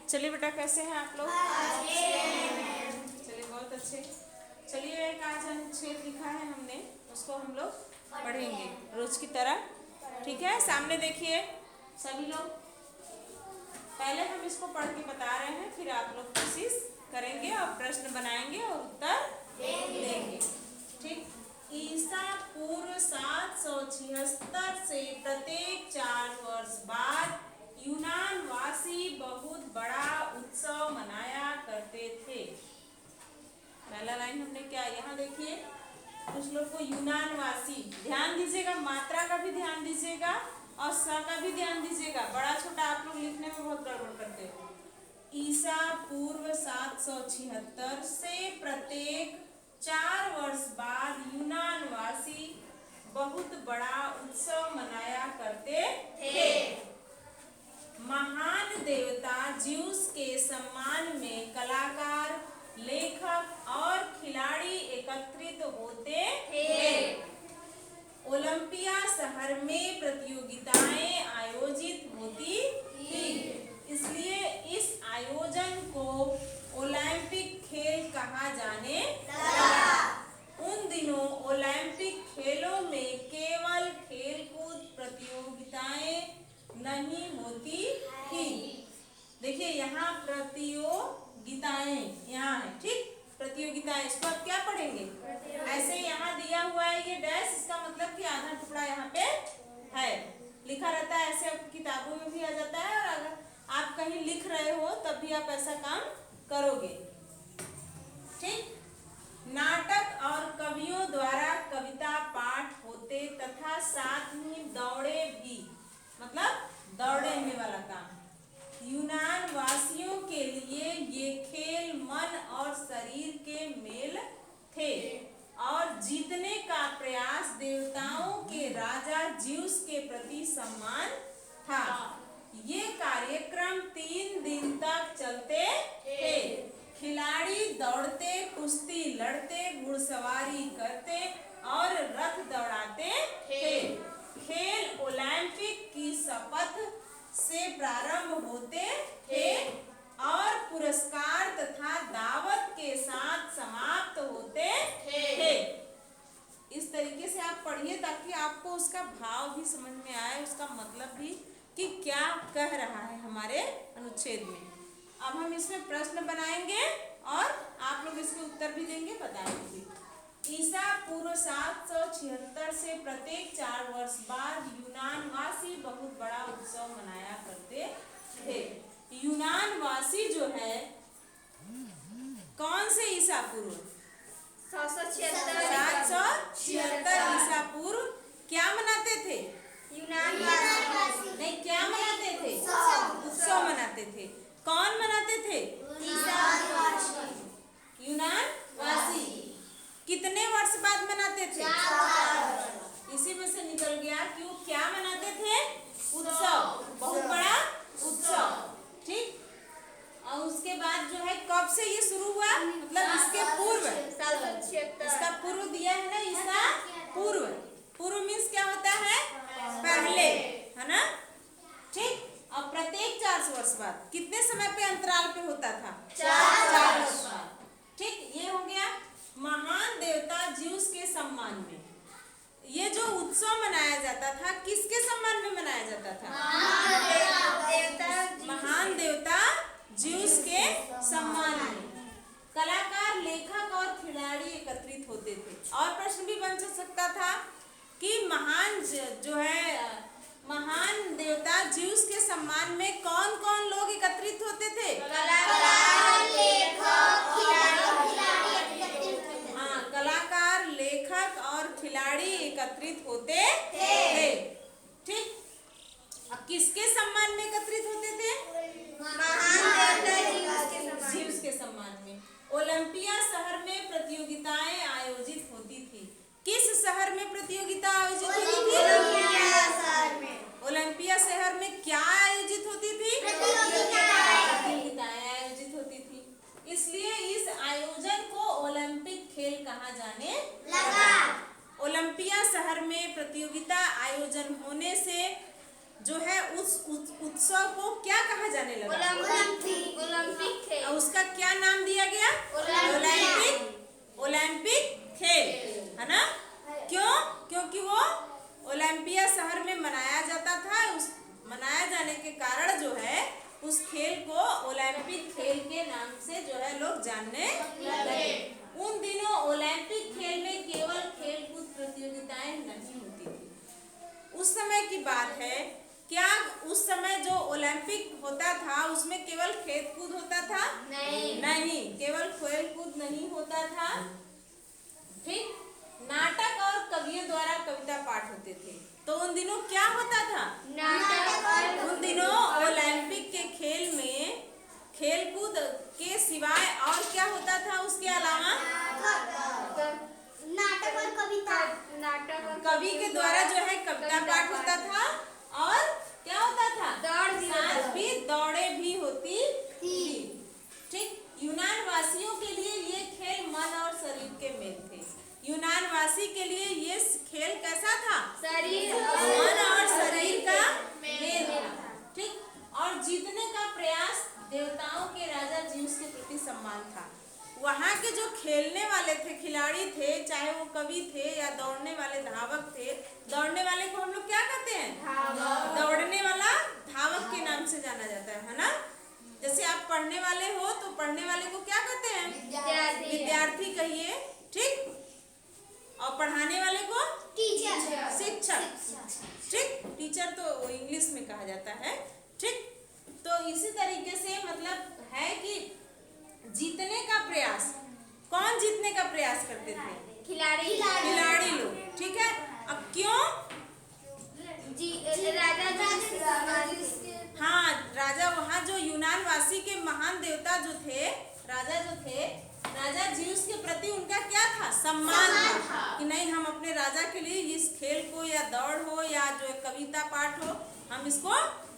चलिए बेटा, कैसे हैं आप लोग? चलिए, बहुत अच्छे। चलिए, एक आज अनुच्छेद लिखा है हमने, उसको हम लोग पढ़ेंगे रोज की तरह। ठीक है, सामने देखिए सभी लोग। पहले हम इसको पढ़ के बता रहे हैं, फिर आप लोग कोशिश करेंगे और प्रश्न बनाएंगे और उत्तर देंगे। ठीक। ईसा पूर्व 776 से प्रत्येक 4 वर्ष बाद यूनान वासी बहुत बड़ा उत्सव मनाया करते थे। पहला लाइन हमने क्या, यहाँ देखिए कुछ लोग को यूनान वासी, ध्यान दीजिएगा, मात्रा का भी ध्यान दीजिएगा और स का भी ध्यान दीजिएगा। बड़ा छोटा आप लोग लिखने में बहुत गड़बड़ करते हो। ईसा पूर्व 776 से प्रत्येक 4 वर्ष बाद यूनान वासी बहुत बड़ा उत्सव मनाया करते थे। महान देवता ज्यूस के सम्मान में कलाकार, लेखक और खिलाड़ी एकत्रित होते थे। ओलंपिया शहर में प्रतियोगिताएं आयोजित होती थी, इसलिए इस आयोजन को ओलंपिक खेल कहा जाने लगा। उन दिनों ओलंपिक खेलों में केवल खेलकूद प्रतियोगिताएं नहीं होती थी। देखिए यहाँ प्रतियोगिताएं यहाँ है, ठीक, प्रतियोगिताएं। इसको आप क्या पढ़ेंगे? ऐसे यहाँ दिया हुआ है ये डैश, इसका मतलब कि आधा टुकड़ा यहाँ पे है, लिखा रहता है। ऐसे किताबों में भी आ जाता है, और अगर आप कहीं लिख रहे हो तब भी आप ऐसा काम करोगे। ठीक। नाटक और कवियों द्वारा कविता पाठ होते तथा साथ ही दौड़े भी, मतलब दौड़ने वाला काम। यूनान वासियों के लिए ये खेल मन और शरीर के मेल थे और जीतने का प्रयास देवताओं के राजा ज्यूस के प्रति सम्मान था। ये कार्यक्रम 3 दिन तक चलते थे। खिलाड़ी दौड़ते, कुश्ती लड़ते, घुड़सवारी करते और रथ दौड़ाते थे। खेल ओलंपिक की शपथ से प्रारंभ होते थे और पुरस्कार तथा दावत के साथ समाप्त होते थे। इस तरीके से आप पढ़िए ताकि आपको उसका भाव भी समझ में आए, उसका मतलब भी कि क्या कह रहा है हमारे अनुच्छेद में। अब हम इसमें प्रश्न बनाएंगे और आप लोग इसके उत्तर भी देंगे, बताएंगे। ईसा पूर्व 776 से प्रत्येक 4 वर्ष बाद यूनान वासी बहुत बड़ा उत्सव मनाया करते थे। यूनान वासी जो है, कौन से ईसा पूर्व? 776 ईसा पूर्व क्या मनाते थे? यूनान वासी। नहीं, क्या मनाते थे? उत्सव मनाते थे। कौन मनाते थे? यूनान वासी। कितने वर्ष बाद मनाते थे? 4 इसी में से निकल गया कि वो क्या मनाते थे? उत्सव, बहुत बड़ा उत्सव। ठीक। और उसके बाद जो है, कब से ये शुरू हुआ, मतलब इसके पूर्व, इसका पूर्व दिया है ना, ईसा पूर्व। पूर्व मीन्स क्या होता है? पहले, है ना। ठीक। और प्रत्येक 4 वर्ष बाद, कितने समय पे अंतराल पे होता था? 4 वर्ष बाद। ठीक, ये हो गया। महान देवता ज्यूस के सम्मान में ये जो उत्सव मनाया जाता था, किसके सम्मान में मनाया जाता था? महान देवता ज्यूस के सम्मान में। कलाकार, लेखक और खिलाड़ी एकत्रित होते थे। और प्रश्न भी बन सकता था कि महान जो है, महान देवता ज्यूस के सम्मान में कौन कौन लोग एकत्रित होते थे? कलाकार, लेखक, हाँ, कलाकार, लेखक और खिलाड़ी एकत्रित होते थे। ठीक। अब किसके सम्मान में एकत्रित होते थे? महान देवता ज्यूस के सम्मान में। ओलंपिया शहर में प्रतियोगिताएं आयोजित होती थी। किस शहर में प्रतियोगिता आयोजित होती थी? ओलंपिया शहर में क्या आयोजित होती थी? प्रतियोगिताएं आयोजित होती थी। इसलिए इस आयोजन को ओलंपिक खेल कहा जाने लगा। ओलंपिया शहर में प्रतियोगिता आयोजन होने से जो है उस उत्सव को क्या कहा जाने लगा? और उसका क्या नाम दिया गया? ओलंपिक खेल, है ना? क्यों? क्योंकि वो ओलंपिया शहर में मनाया जाता था। उस मनाया जाने के कारण जो है उस खेल को ओलंपिक खेल के नाम से जो है लोग जानने लगे। उन दिनों ओलंपिक खेल में केवल खेलकूद प्रतियोगिताएं नहीं होती थी। उस समय की बात है। क्या उस समय जो ओलंपिक होता था उसमें केवल खेल कूद होता था? नहीं, केवल खेल कूद नहीं होता था। ठीक, नाटक और कवियों द्वारा कविता पाठ होते थे। तो उन दिनों क्या होता था? उन दिनों ओलंपिक के खेल में खेलकूद के सिवाय और क्या होता था? उसके अलावा नाटक और कविता। कवि के द्वारा जो है कविता पाठ होता था और क्या होता था? साथ भी दौड़े भी होती थी। ठीक, यूनान वासियों के लिए ये खेल मन और शरीर के मेल थे। यूनान वासी के लिए ये खेल कैसा था? मन और शरीर का मेल था। ठीक, और जीतने का प्रयास देवताओं के राजा ज्यूस के प्रति सम्मान था। वहाँ के जो खेलने वाले थे, खिलाड़ी थे, चाहे वो कवि थे या दौड़ने वाले धावक थे। दौड़ने वाले को हम लोग क्या कहते हैं? दौड़ने वाला धावक के नाम से जाना जाता है ना? जैसे आप पढ़ने वाले हो तो पढ़ने वाले को क्या कहते हैं? विद्यार्थी कहिए। ठीक, और पढ़ाने वाले को शिक्षक। ठीक, टीचर तो इंग्लिश में कहा जाता है। ठीक, तो इसी तरीके से मतलब है कि जीतने का प्रयास, कौन जीतने का प्रयास करते थे? खिलाड़ी लोग। ठीक है, अब क्यों? हाँ, राजा वहाँ जो यूनान वासी के महान देवता जो थे, राजा ज्यूस के प्रति उनका क्या था? सम्मान था कि नहीं, हम अपने राजा के लिए इस खेल को या दौड़ हो या जो कविता पाठ हो, हम इसको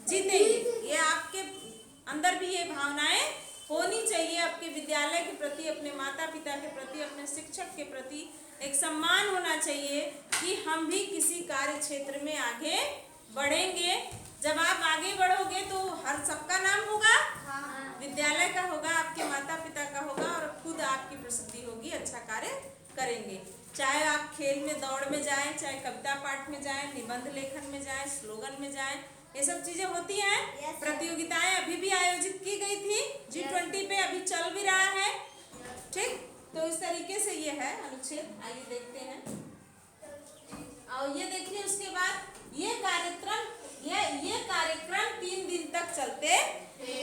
जीतेंगे। ये आपके अंदर भी ये भावनाएं होनी चाहिए। आपके विद्यालय के प्रति, अपने माता पिता के प्रति, अपने शिक्षक के प्रति एक सम्मान होना चाहिए कि हम भी किसी कार्य क्षेत्र में आगे बढ़ेंगे। जब आप आगे बढ़ोगे तो हर सबका नाम होगा, विद्यालय का होगा, आपके माता पिता का होगा और खुद आपकी प्रसिद्धि होगी, अच्छा कार्य करेंगे। चाहे आप खेल में, दौड़ में जाएं, चाहे कविता पाठ में जाएं, निबंध लेखन में जाएं, स्लोगन में जाएं, ये सब चीजें होती हैं। प्रतियोगिताएं अभी भी आयोजित की गई थी। G20 पे अभी चल भी रहा है। ठीक, तो इस तरीके से ये है अनुच्छेद। आइए देखते हैं और ये देखिए उसके बाद ये कार्यक्रम 3 दिन तक चलते थे।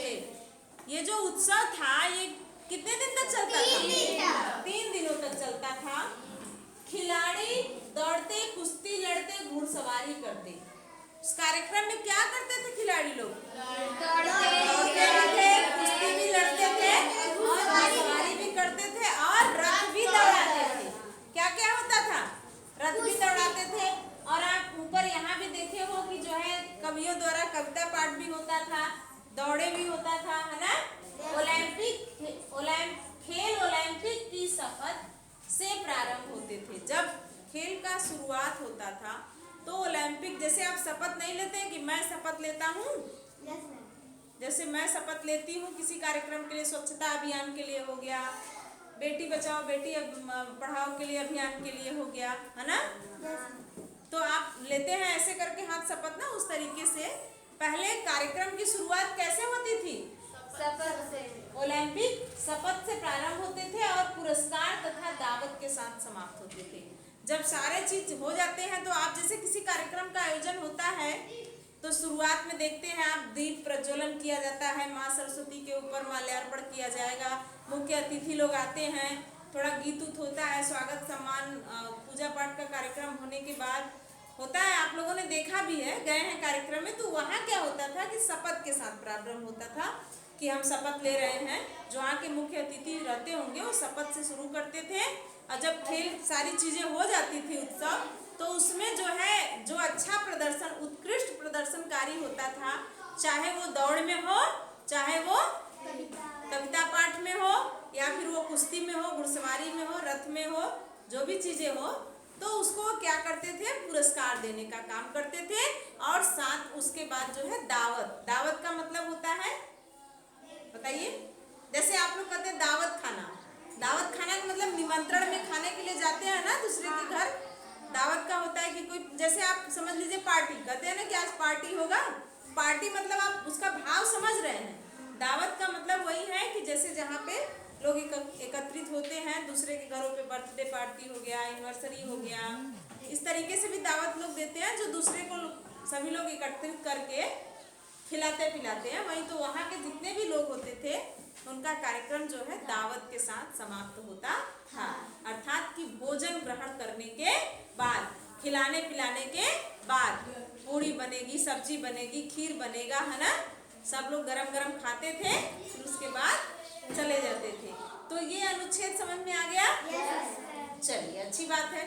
ये जो उत्सव था ये कितने दिन तक चलता था? 3 दिनों तक चलता था। खिलाड़ी दौड़ते, कुश्ती लड़ते, घुड़सवारी करते। इस कार्यक्रम में क्या करते थे खिलाड़ी लोग? दौड़ते थे, कुश्ती भी लड़ते थे और घुड़सवारी भी करते थे और रथ भी दौड़ाते थे। क्या क्या होता था? रथ भी दौड़ाते थे। और आप ऊपर यहाँ भी देखे हो कि जो है कवियों द्वारा कविता पाठ भी होता था, दौड़े भी होता था, है ना? ओलंपिक की शपथ से प्रारंभ होते थे। जब खेल का शुरुआत होता था तो ओलंपिक, जैसे आप शपथ नहीं लेते कि मैं शपथ लेता हूँ, जैसे मैं शपथ लेती हूँ किसी कार्यक्रम के लिए, स्वच्छता अभियान के लिए हो गया, बेटी बचाओ बेटी पढ़ाओ के लिए अभियान के लिए हो गया, है ना? तो आप लेते हैं ऐसे करके हाथ शपथ ना। उस तरीके से पहले कार्यक्रम की शुरुआत कैसे होती थी? शपथ से। ओलंपिक शपथ से प्रारंभ होते थे और पुरस्कार तथा दावत के साथ समाप्त होते थे। जब सारे चीज हो जाते हैं तो आप जैसे किसी कार्यक्रम का आयोजन होता है तो शुरुआत में देखते हैं आप दीप प्रज्वलन किया जाता है, माँ सरस्वती के ऊपर माल्यार्पण किया जाएगा, मुख्य अतिथि लोग आते हैं, थोड़ा गीत उत होता है, स्वागत सम्मान पूजा पाठ का कार्यक्रम होने के बाद होता है। आप लोगों ने देखा भी है, गए हैं कार्यक्रम में, तो वहाँ क्या होता था कि शपथ के साथ प्रारंभ होता था कि हम शपथ ले रहे हैं। जो वहाँ के मुख्य अतिथि रहते होंगे वो शपथ से शुरू करते थे और जब खेल सारी चीजें हो जाती थी उत्सव, तो उसमें जो है जो अच्छा प्रदर्शन, उत्कृष्ट प्रदर्शनकारी होता था, चाहे वो दौड़ में हो, चाहे वो कविता पाठ में हो, या फिर वो कुश्ती में हो, घुड़सवारी में हो, रथ में हो, जो भी चीजें हो, तो उसको क्या करते थे? पुरस्कार देने का काम करते थे। और साथ उसके बाद जो है दावत का मतलब होता है, बताइए, जैसे दावत खाना का मतलब निमंत्रण में खाने के लिए जाते हैं ना दूसरे के घर। दावत का होता है कि कोई, जैसे आप समझ लीजिए पार्टी कहते हैं ना कि आज पार्टी होगा। पार्टी मतलब आप उसका भाव समझ रहे हैं। दावत का मतलब वही है कि जैसे जहाँ पे लोग एकत्रित होते हैं दूसरे के घरों पे, बर्थडे पार्टी हो गया, एनिवर्सरी हो गया, इस तरीके से भी दावत लोग देते हैं, जो दूसरे को सभी लोग एकत्रित करके खिलाते पिलाते हैं। वहीं तो वहाँ के जितने भी लोग होते थे उनका कार्यक्रम जो है दावत के साथ समाप्त होता था। अर्थात कि भोजन ग्रहण करने के बाद, खिलाने पिलाने के बाद पूरी बनेगी, सब्जी बनेगी, खीर बनेगा, है ना। सब लोग गरम गरम खाते थे, फिर उसके बाद चले जाते थे। तो ये अनुच्छेद समझ में आ गया? चलिए, अच्छी बात है।